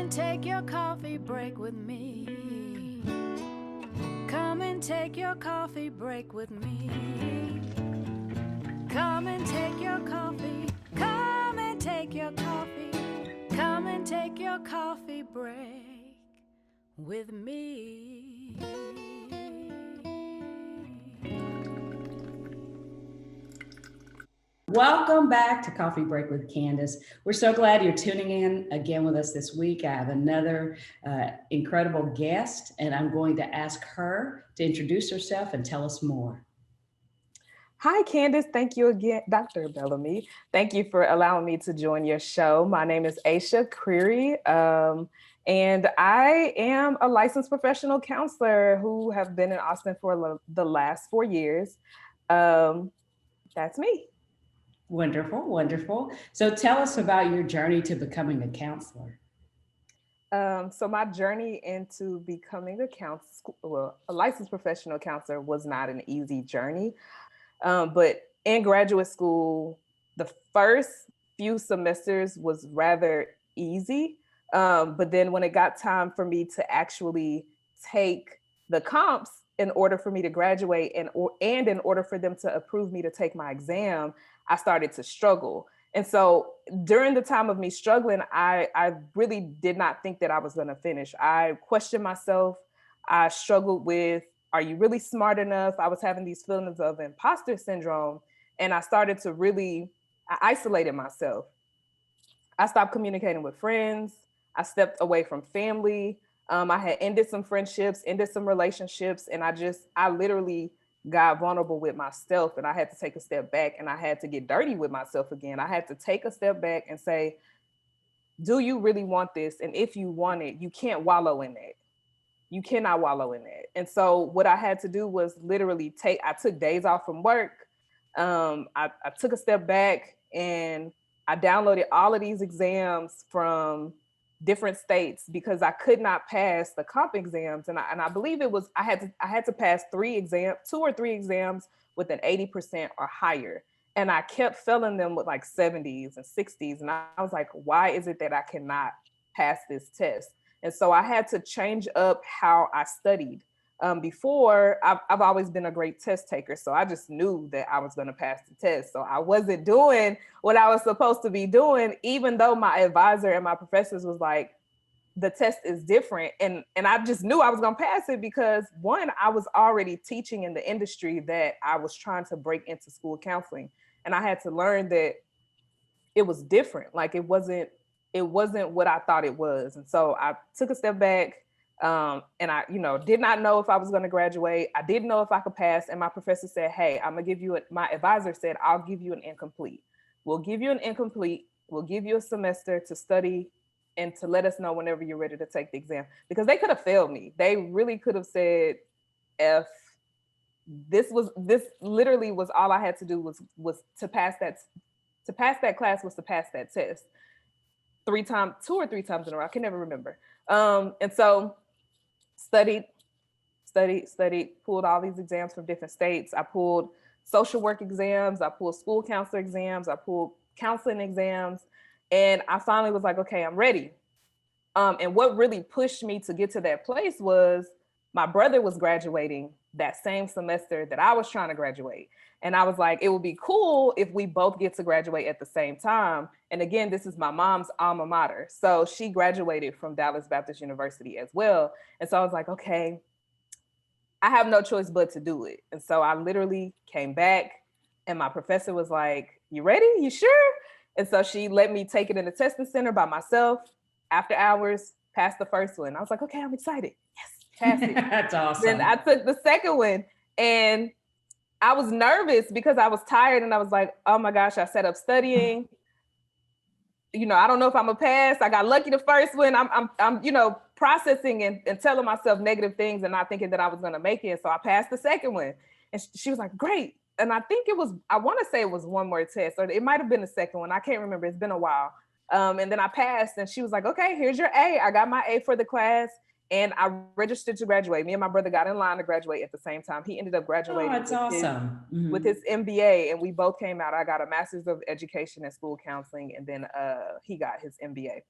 and take your coffee break with me. Come and take your coffee break with me. Come and take your coffee. Come and take your coffee. Come and take your coffee break with me. Welcome back to Coffee Break with Candace. We're so glad you're tuning in again with us this week. I have another incredible guest, and I'm going to ask her to introduce herself and tell us more. Hi, Candace. Thank you again, Dr. Bellamy. Thank you for allowing me to join your show. My name is Asha Creary, and I am a licensed professional counselor who have been in Austin for the last 4 years. That's me. Wonderful, wonderful. So tell us about your journey to becoming a counselor. So my journey into becoming a licensed professional counselor was not an easy journey. But in graduate school, the first few semesters was rather easy. But then when it got time for me to actually take the comps in order for me to graduate and in order for them to approve me to take my exam, I started to struggle. And so during the time of me struggling, I really did not think that I was going to finish. I questioned myself. I struggled with, are you really smart enough? I was having these feelings of imposter syndrome. And I started to I isolated myself. I stopped communicating with friends. I stepped away from family. I had ended some friendships, ended some relationships. And I literally got vulnerable with myself, and I had to take a step back, and I had to get dirty with myself again. I had to take a step back and say, do you really want this? And if you want it, you can't wallow in that. You cannot wallow in that. And so what I had to do was literally I took days off from work. I took a step back and I downloaded all of these exams from different states because I could not pass the comp exams. And I believe I had to pass 2 or 3 exams with an 80% or higher. And I kept failing them with like 70s and 60s. And I was like, why is it that I cannot pass this test? And so I had to change up how I studied. Before, I've always been a great test taker. So I just knew that I was going to pass the test. So I wasn't doing what I was supposed to be doing, even though my advisor and my professors was like, the test is different. And I just knew I was going to pass it because, one, I was already teaching in the industry that I was trying to break into school counseling. And I had to learn that it was different. Like it wasn't what I thought it was. And so I took a step back. And I, did not know if I was going to graduate. I didn't know if I could pass. And my professor said, hey, I'm going to give you my advisor said, I'll give you an incomplete. We'll give you an incomplete. We'll give you a semester to study and to let us know whenever you're ready to take the exam, because they could have failed me. They really could have said, if this literally was all I had to do was to pass that class, was to pass that test 2 or 3 times in a row. I can never remember. And so studied, pulled all these exams from different states. I pulled social work exams. I pulled school counselor exams. I pulled counseling exams. And I finally was like, okay, I'm ready. And what really pushed me to get to that place was my brother was graduating that same semester that I was trying to graduate. And I was like, it would be cool if we both get to graduate at the same time. And again, this is my mom's alma mater. So she graduated from Dallas Baptist University as well. And so I was like, okay, I have no choice but to do it. And so I literally came back and my professor was like, you ready? You sure? And so she let me take it in the testing center by myself after hours, passed the first one. I was like, okay, I'm excited. Yes, passed it. That's awesome. Then I took the second one and I was nervous because I was tired and I was like, oh my gosh, I set up studying. I don't know if I'm gonna pass. I got lucky the first one. I'm processing and telling myself negative things and not thinking that I was gonna make it. So I passed the second one. And she was like, great. And I think I want to say it was one more test, or it might have been the second one. I can't remember. It's been a while. And then I passed and she was like, okay, here's your A. I got my A for the class. And I registered to graduate. Me and my brother got in line to graduate at the same time. He ended up graduating with his MBA, and we both came out. I got a master's of education in school counseling, and then he got his MBA.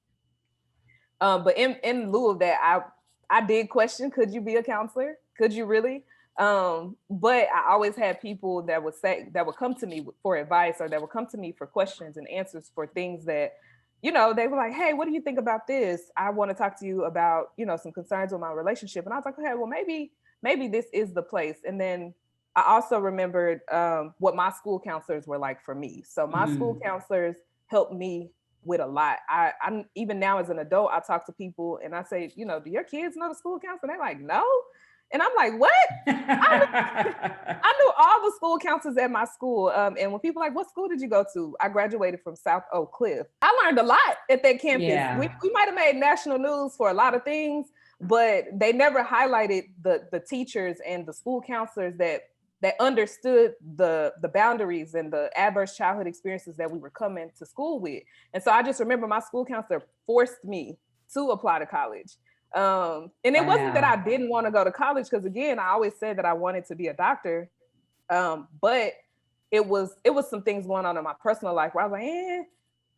But in lieu of that, I did question, could you be a counselor? Could you really? But I always had people that would come to me for advice, or that would come to me for questions and answers for things that, they were like, hey, what do you think about this? I want to talk to you about, some concerns with my relationship. And I was like, okay, well, maybe this is the place. And then I also remembered what my school counselors were like for me. So my school counselors helped me with a lot. I'm even now as an adult, I talk to people and I say, do your kids know the school counselor? They're like, no. And I'm like, what? I knew all the school counselors at my school. And when people are like, what school did you go to? I graduated from South Oak Cliff. I learned a lot at that campus. Yeah. We might have made national news for a lot of things, but they never highlighted the teachers and the school counselors that understood the boundaries and the adverse childhood experiences that we were coming to school with. And so I just remember my school counselor forced me to apply to college. And it wasn't that I didn't want to go to college, because again, I always said that I wanted to be a doctor. But it was some things going on in my personal life where I was like,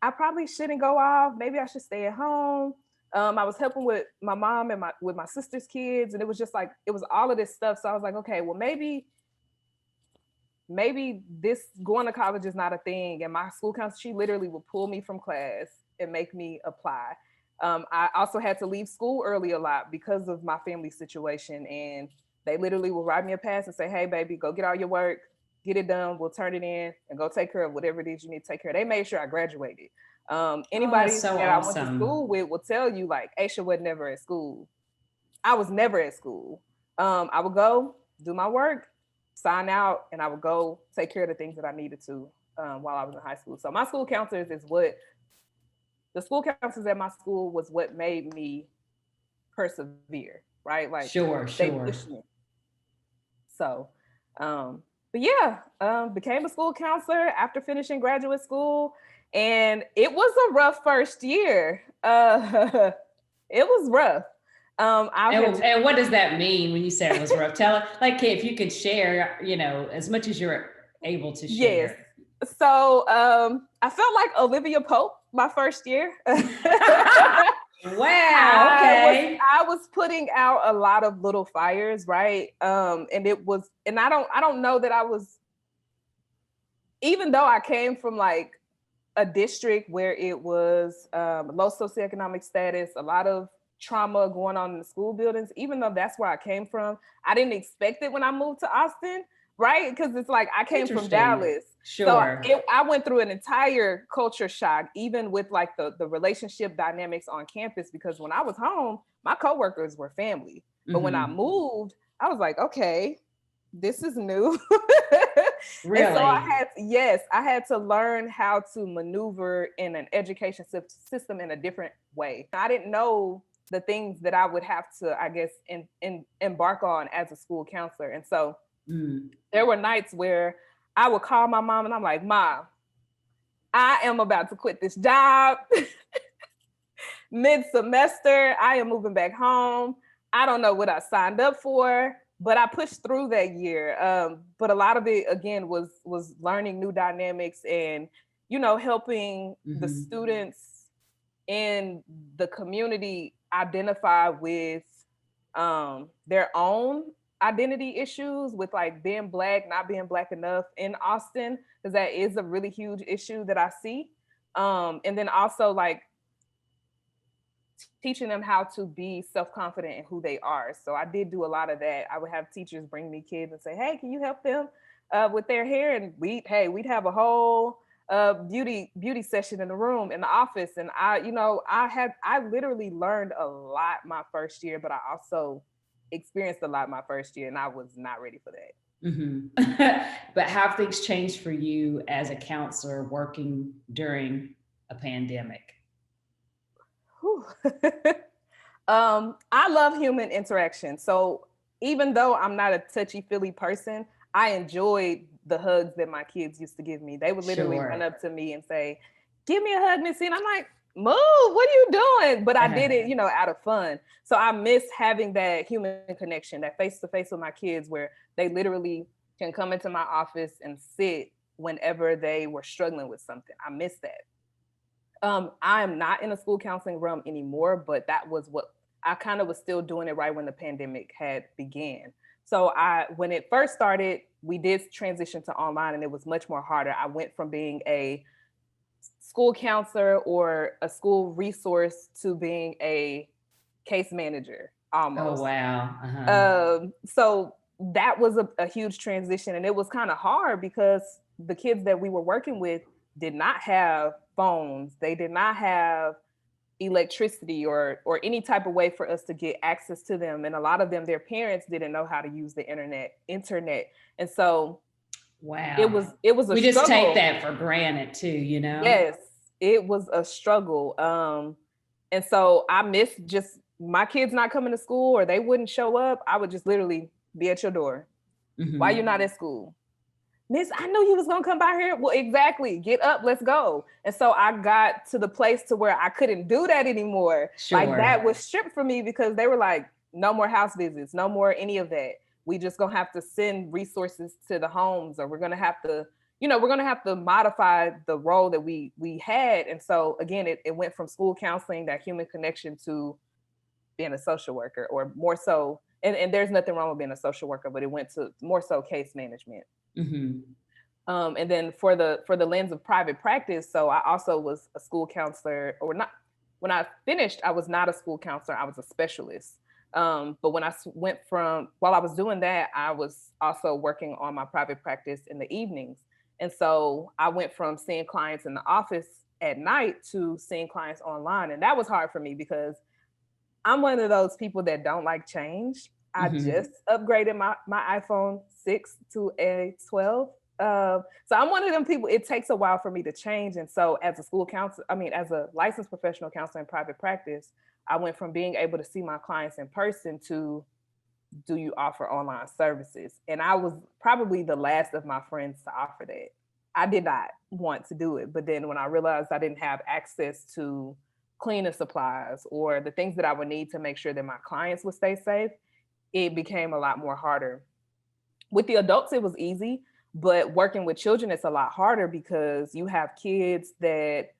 I probably shouldn't go off. Maybe I should stay at home. I was helping with my mom and with my sister's kids. And it was just like, it was all of this stuff. So I was like, okay, well, maybe this going to college is not a thing. And my school counselor, she literally would pull me from class and make me apply. I also had to leave school early a lot because of my family situation. And they literally will write me a pass and say, hey, baby, go get all your work, get it done. We'll turn it in and go take care of whatever it is you need to take care of. They made sure I graduated. Anybody so that awesome. I went to school with will tell you, like, Asha was never at school. I was never at school. I would go do my work, sign out, and I would go take care of the things that I needed to while I was in high school. So my school counselors the school counselors at my school was what made me persevere, right? Like, sure. They pushed me. So, but yeah, became a school counselor after finishing graduate school. And it was a rough first year. It was rough. And what does that mean when you say it was rough? Tell it, like, if you could share, as much as you're able to share. Yes. So I felt like Olivia Pope my first year. Wow. Okay. I was putting out a lot of little fires, right? And I don't know that I was, even though I came from like a district where it was low socioeconomic status, a lot of trauma going on in the school buildings, even though that's where I came from, I didn't expect it when I moved to Austin, right? Because it's like I came from Dallas. Sure. So I went through an entire culture shock, even with like the relationship dynamics on campus, because when I was home, my coworkers were family. But when I moved, I was like, okay, this is new. Really? And so I had to learn how to maneuver in an education system in a different way. I didn't know the things that I would have to, I guess, embark on as a school counselor. And so there were nights where I would call my mom and I'm like, Mom, I am about to quit this job mid-semester. I am moving back home. I don't know what I signed up for, but I pushed through that year. But a lot of it, again, was learning new dynamics and, helping the students in the community identify with their own identity issues, with like being Black, not being Black enough in Austin, because that is a really huge issue that I see. And then also like teaching them how to be self-confident in who they are. So I did do a lot of that. I would have teachers bring me kids and say, hey, can you help them with their hair? And we'd have a whole beauty session in the room, in the office. And I literally learned a lot my first year, but I also experienced a lot my first year, and I was not ready for that. But how have things changed for you as a counselor working during a pandemic? I love human interaction. So even though I'm not a touchy-feely person, I enjoyed the hugs that my kids used to give me. They would literally run up to me and say, give me a hug, Missy. And I'm like, move, what are you doing? But I did it, out of fun. So I miss having that human connection, that face-to-face with my kids, where they literally can come into my office and sit whenever they were struggling with something. I miss that. I am not in a school counseling realm anymore, but that was what I kind of was still doing it right when the pandemic had began. So when it first started, we did transition to online and it was much more harder. I went from being a school counselor or a school resource to being a case manager Oh, almost. wow. Uh-huh. So that was a huge transition and it was kind of hard because the kids that we were working with did not have phones. They did not have electricity or any type of way for us to get access to them. And a lot of them, their parents didn't know how to use the internet. And so Wow. it was a We just take struggle. that for granted too, you know? Yes, it was a struggle. And so I missed just my kids not coming to school or they wouldn't show up. I would just literally be at your door. Why you not at school? Miss, I knew you was gonna come by here. Well, exactly. Get up, let's go. And so I got to the place to where I couldn't do that anymore. Sure. Like that was stripped from me because they were like, no more house visits, no more any of that. We just gonna have to send resources to the homes, or we're gonna have to, we're gonna have to modify the role that we had. And so again, it went from school counseling, that human connection, to being a social worker, or more so, and there's nothing wrong with being a social worker, but it went to more so case management. And then for the lens of private practice, so I also was a school counselor, or not. When I finished, I was not a school counselor, I was a specialist. But when I went while I was doing that, I was also working on my private practice in the evenings. And so I went from seeing clients in the office at night to seeing clients online. And that was hard for me because I'm one of those people that don't like change. I just upgraded my iPhone 6 to a 12. So I'm one of them people, it takes a while for me to change. And so as a school counselor, as a licensed professional counselor in private practice, I went from being able to see my clients in person to, do you offer online services? And I was probably the last of my friends to offer that. I did not want to do it. But then when I realized I didn't have access to cleaning supplies or the things that I would need to make sure that my clients would stay safe, it became a lot more harder. With the adults, it was easy, but working with children, it's a lot harder because you have kids that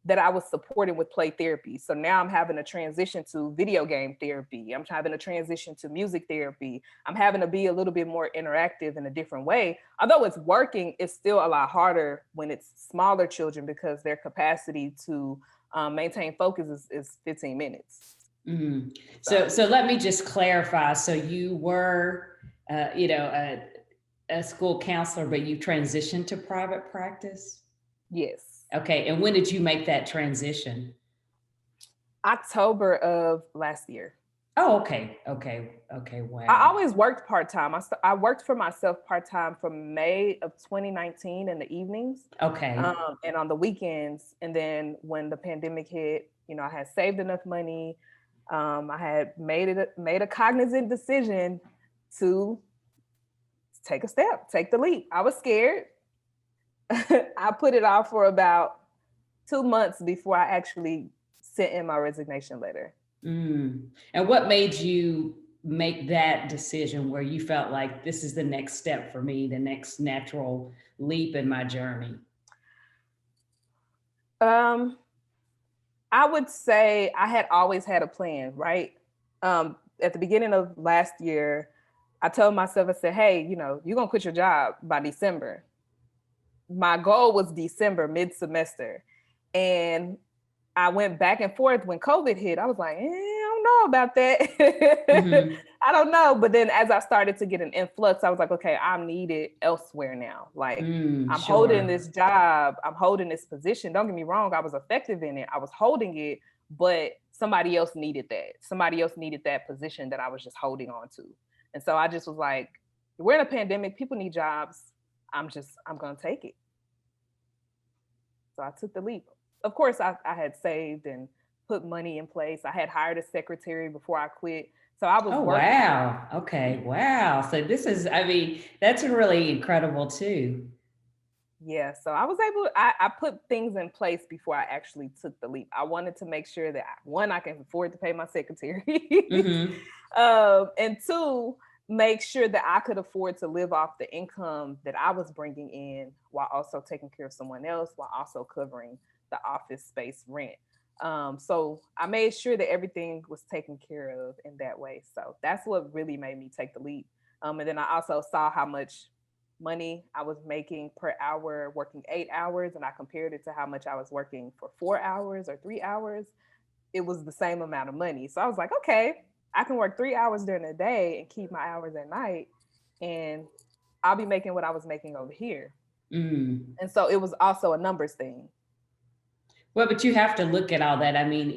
I was supporting with play therapy. So now I'm having a transition to video game therapy. I'm having a transition to music therapy. I'm having to be a little bit more interactive in a different way. Although it's working, it's still a lot harder when it's smaller children because their capacity to maintain focus is 15 minutes. So let me just clarify. So you were, a school counselor, but you transitioned to private practice? Yes. Okay. And when did you make that transition? October of last year. Oh, okay. Wow. I always worked part-time. I worked for myself part-time from May of 2019 in the evenings. Okay. And on the weekends. And then when the pandemic hit, I had saved enough money. I had made a cognizant decision to take a step, take the leap. I was scared. I put it off for about 2 months before I actually sent in my resignation letter. And what made you make that decision where you felt like this is the next step for me, the next natural leap in my journey? I would say I had always had a plan, right? At the beginning of last year, I told myself, I said, hey, you're going to quit your job by December. My goal was December, mid-semester. And I went back and forth when COVID hit. I was like, I don't know about that. I don't know. But then as I started to get an influx, I was like, okay, I'm needed elsewhere now. Like I'm holding this job. I'm holding this position. Don't get me wrong. I was effective in it. I was holding it, but somebody else needed that. Somebody else needed that position that I was just holding on to. And so I just was like, we're in a pandemic. People need jobs. I'm going to take it. So I took the leap. Of course, I had saved and put money in place. I had hired a secretary before I quit. So I was working. Wow. Okay. Wow. So this is, that's really incredible too. Yeah. So I was able, I put things in place before I actually took the leap. I wanted to make sure that one, I can afford to pay my secretary. And two, make sure that I could afford to live off the income that I was bringing in while also taking care of someone else, while also covering the office space rent. So I made sure that everything was taken care of in that way. So that's what really made me take the leap. And then I also saw how much money I was making per hour working 8 hours, and I compared it to how much I was working for 4 hours or 3 hours. It was the same amount of money. So I was like, okay, I can work 3 hours during the day and keep my hours at night, and I'll be making what I was making over here. And so it was also a numbers thing. Well, but you have to look at all that. I mean,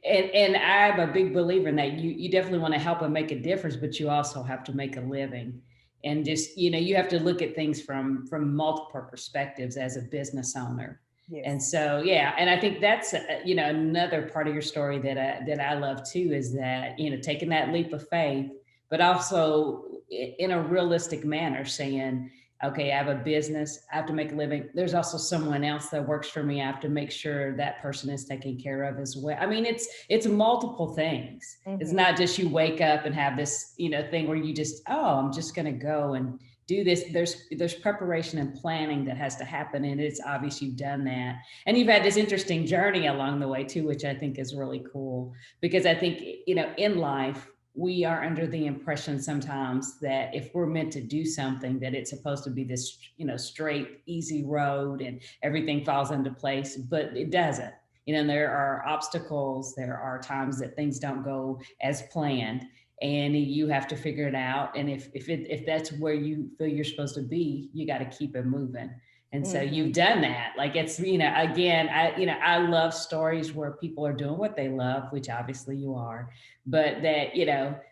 and I'm a big believer in that. You definitely want to help and make a difference, but you also have to make a living. And just, you have to look at things from multiple perspectives as a business owner. Yes. And so, yeah, and I think that's another part of your story that I love too, is that taking that leap of faith, but also in a realistic manner, saying, okay, I have a business, I have to make a living. There's also someone else that works for me. I have to make sure that person is taken care of as well. I mean, it's multiple things. It's not just you wake up and have this, thing where you just, oh, I'm just going to go and do this. There's preparation and planning that has to happen. And it's obvious you've done that. And you've had this interesting journey along the way too, which I think is really cool, because I think, in life, we are under the impression sometimes that if we're meant to do something, that it's supposed to be this, straight, easy road and everything falls into place, but it doesn't. There are obstacles, there are times that things don't go as planned, and you have to figure it out. And if that's where you feel you're supposed to be, you got to keep it moving. And so you've done that. Like, it's, again, I love stories where people are doing what they love, which obviously you are, but that,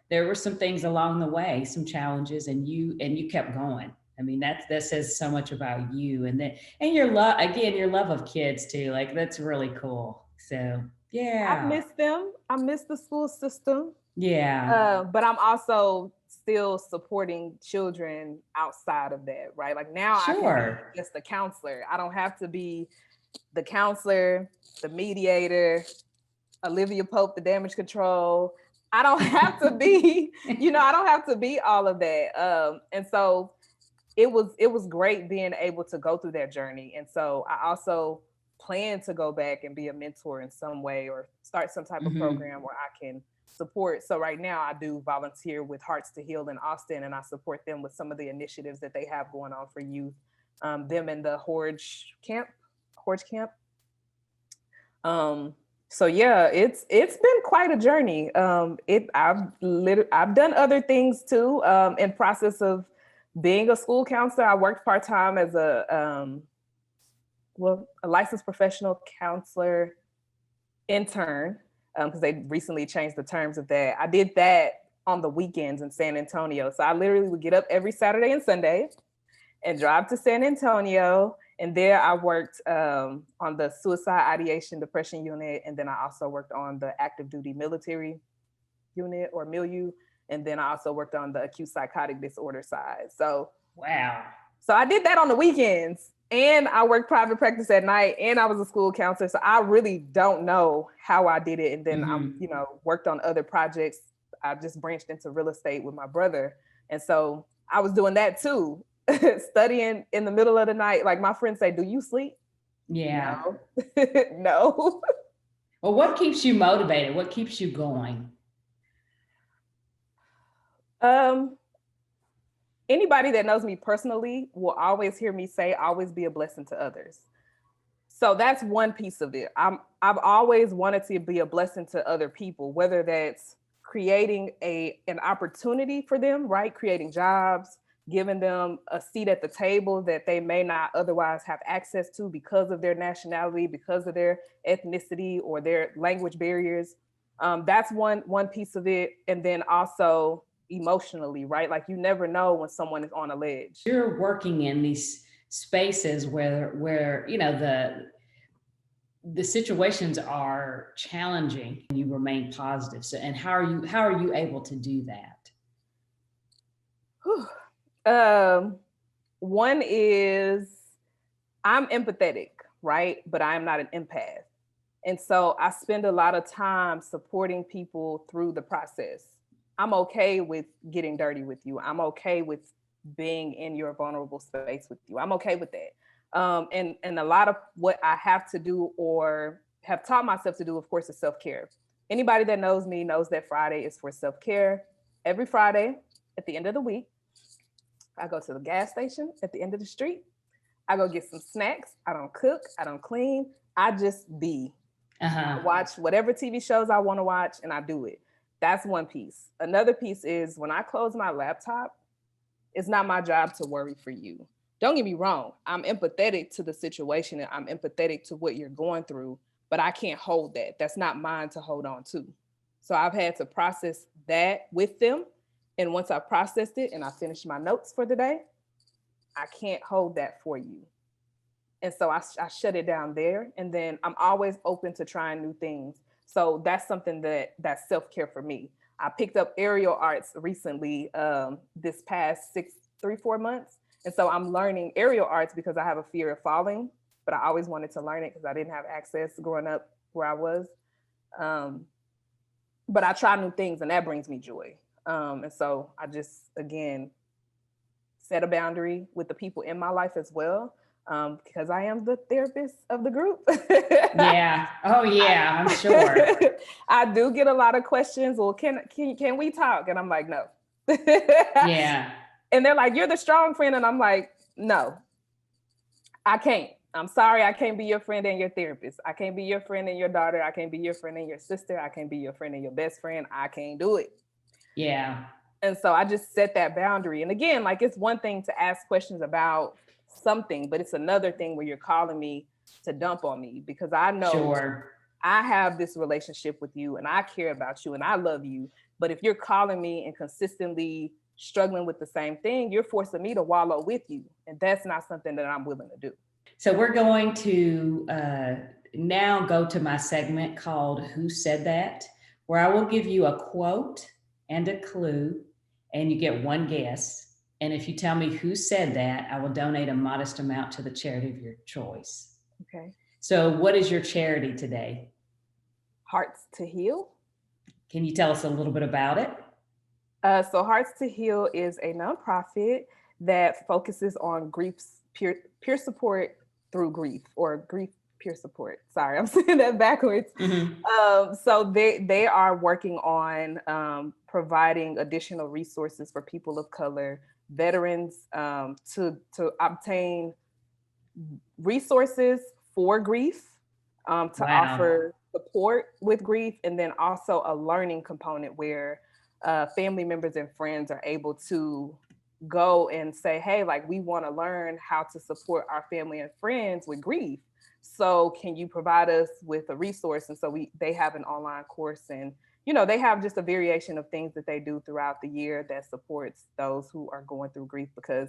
there were some things along the way, some challenges, and you kept going. I mean, that says so much about you, and your love of kids too. Like, that's really cool. So, yeah. I miss them. I miss the school system. Yeah. But I'm also still supporting children outside of that, right? Like, now I can be just the counselor. I don't have to be the counselor, the mediator, Olivia Pope, the damage control. I don't have to be, I don't have to be all of that. And so it was great being able to go through that journey. And so I also plan to go back and be a mentor in some way, or start some type of program where I can support. So right now I do volunteer with Hearts to Heal in Austin, and I support them with some of the initiatives that they have going on for youth, them in the Horge camp. So yeah, it's been quite a journey. I've done other things too. In process of being a school counselor, I worked part-time as a licensed professional counselor intern, because they recently changed the terms of that. I did that on the weekends in San Antonio. So I literally would get up every Saturday and Sunday and drive to San Antonio. And there I worked on the suicide ideation depression unit. And then I also worked on the active duty military unit, or milieu. And then I also worked on the acute psychotic disorder side. So, wow. So I did that on the weekends. And I worked private practice at night, and I was a school counselor. So I really don't know how I did it. And then I, worked on other projects. I just branched into real estate with my brother. And so I was doing that too, studying in the middle of the night. Like, my friends say, do you sleep? Yeah. No. No. Well, what keeps you motivated? What keeps you going? Anybody that knows me personally will always hear me say, always be a blessing to others. So that's one piece of it. I've always wanted to be a blessing to other people, whether that's creating an opportunity for them, right? Creating jobs, giving them a seat at the table that they may not otherwise have access to because of their nationality, because of their ethnicity, or their language barriers. That's one piece of it. And then also emotionally, right? Like, you never know when someone is on a ledge. You're working in these spaces where the situations are challenging, and you remain positive. So, and how are you able to do that? One is, I'm empathetic, right? But I am not an empath. And so I spend a lot of time supporting people through the process. I'm okay with getting dirty with you. I'm okay with being in your vulnerable space with you. I'm okay with that. And a lot of what I have to do or have taught myself to do, of course, is self-care. Anybody that knows me knows that Friday is for self-care. Every Friday at the end of the week, I go to the gas station at the end of the street. I go get some snacks. I don't cook. I don't clean. I just be. I watch whatever TV shows I want to watch and I do it. That's one piece. Another piece is when I close my laptop, it's not my job to worry for you. Don't get me wrong. I'm empathetic to the situation and I'm empathetic to what you're going through, but I can't hold that. That's not mine to hold on to. So I've had to process that with them. And once I processed it and I finished my notes for the day, I can't hold that for you. And so I shut it down there. And then I'm always open to trying new things. So that's something that's self-care for me. I picked up aerial arts recently, this past 4 months. And so I'm learning aerial arts because I have a fear of falling, but I always wanted to learn it because I didn't have access growing up where I was. But I try new things and that brings me joy. And so I just, again, set a boundary with the people in my life as well. Because I am the therapist of the group. Yeah. Oh yeah, I'm sure. I do get a lot of questions. Well, can we talk? And I'm like, no. Yeah. And they're like, you're the strong friend. And I'm like, no, I can't. I'm sorry. I can't be your friend and your therapist. I can't be your friend and your daughter. I can't be your friend and your sister. I can't be your friend and your best friend. I can't do it. Yeah. And so I just set that boundary. And again, like it's one thing to ask questions about something, but it's another thing where you're calling me to dump on me because I know Sure. I have this relationship with you and I care about you and I love you. But if you're calling me and consistently struggling with the same thing, you're forcing me to wallow with you. And that's not something that I'm willing to do. So we're going to now go to my segment called Who Said That, where I will give you a quote and a clue, and you get one guess. And if you tell me who said that, I will donate a modest amount to the charity of your choice. Okay. So what is your charity today? Hearts to Heal. Can you tell us a little bit about it? So Hearts to Heal is a nonprofit that focuses on grief's peer support through grief, or grief peer support. Sorry, I'm saying that backwards. Mm-hmm. So they are working on providing additional resources for people of color, veterans, to obtain resources for grief, to offer support with grief, and then also a learning component where family members and friends are able to go and say, hey, like we want to learn how to support our family and friends with grief. So can you provide us with a resource? And so they have an online course, and they have just a variation of things that they do throughout the year that supports those who are going through grief, because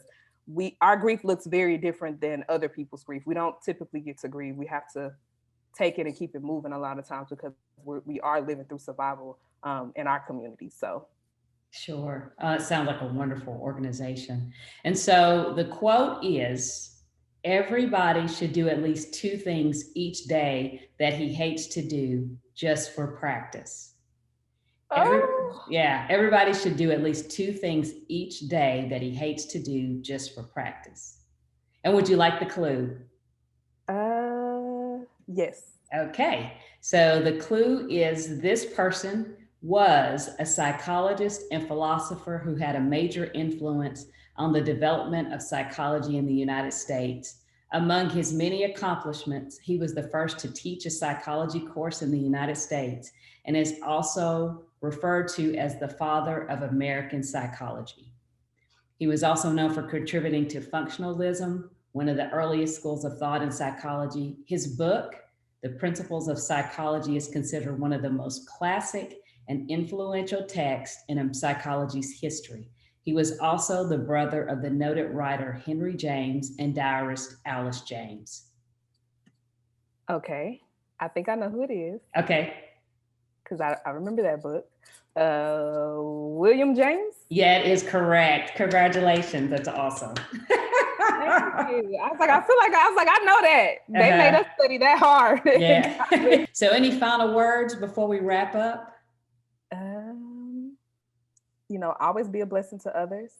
our grief looks very different than other people's grief. We don't typically get to grieve. We have to take it and keep it moving a lot of times because we are living through survival in our community. So. Sure. It sounds like a wonderful organization. And so the quote is, everybody should do at least 2 things each day that he hates to do just for practice. Everybody should do at least 2 things each day that he hates to do just for practice. And would you like the clue? Yes. Okay. So the clue is this person was a psychologist and philosopher who had a major influence on the development of psychology in the United States. Among his many accomplishments, he was the first to teach a psychology course in the United States and is also referred to as the father of American psychology. He was also known for contributing to functionalism, one of the earliest schools of thought in psychology. His book, The Principles of Psychology, is considered one of the most classic and influential texts in psychology's history. He was also the brother of the noted writer Henry James and diarist Alice James. Okay, I think I know who it is. Okay. Because I remember that book. William James? Yeah, it is correct. Congratulations. That's awesome. Thank you. I was like, I know that. They made us study that hard. Yeah. So any final words before we wrap up? Always be a blessing to others.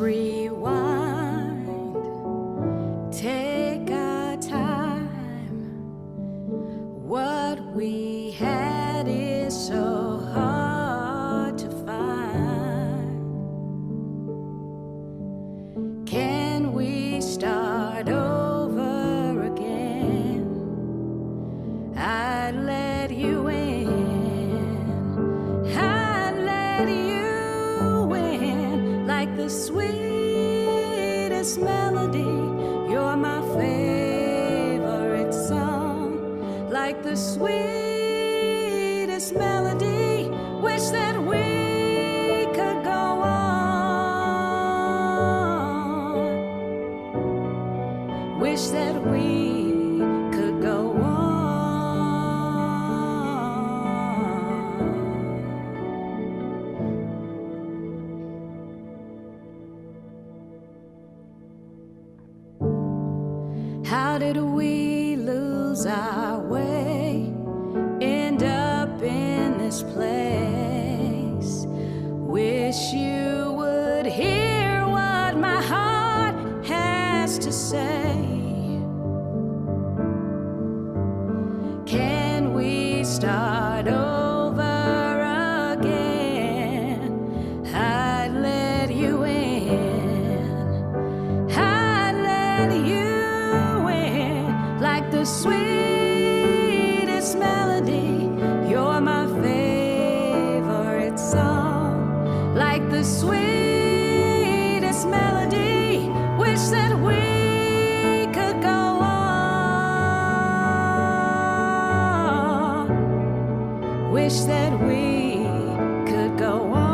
rewind, take our time. What we had is so hard to find. Can we start over again? I'd let you in. I'd let you in like the sweetest melody. You're my favorite song, like the sweetest melody. Wish that we could go on. Wish that we could go on. How did we lose our way? End up in this place. Wish you would hear what my heart has to say. Can we start over again? I'd let you in. I'd let you in like the sweetest melody. You're my favorite song, like the sweetest melody. Wish that we could go on. Wish that we could go on.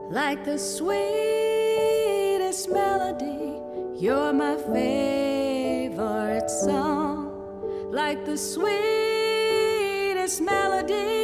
Like the sweetest melody, you're my favorite song. Like the sweetest melody.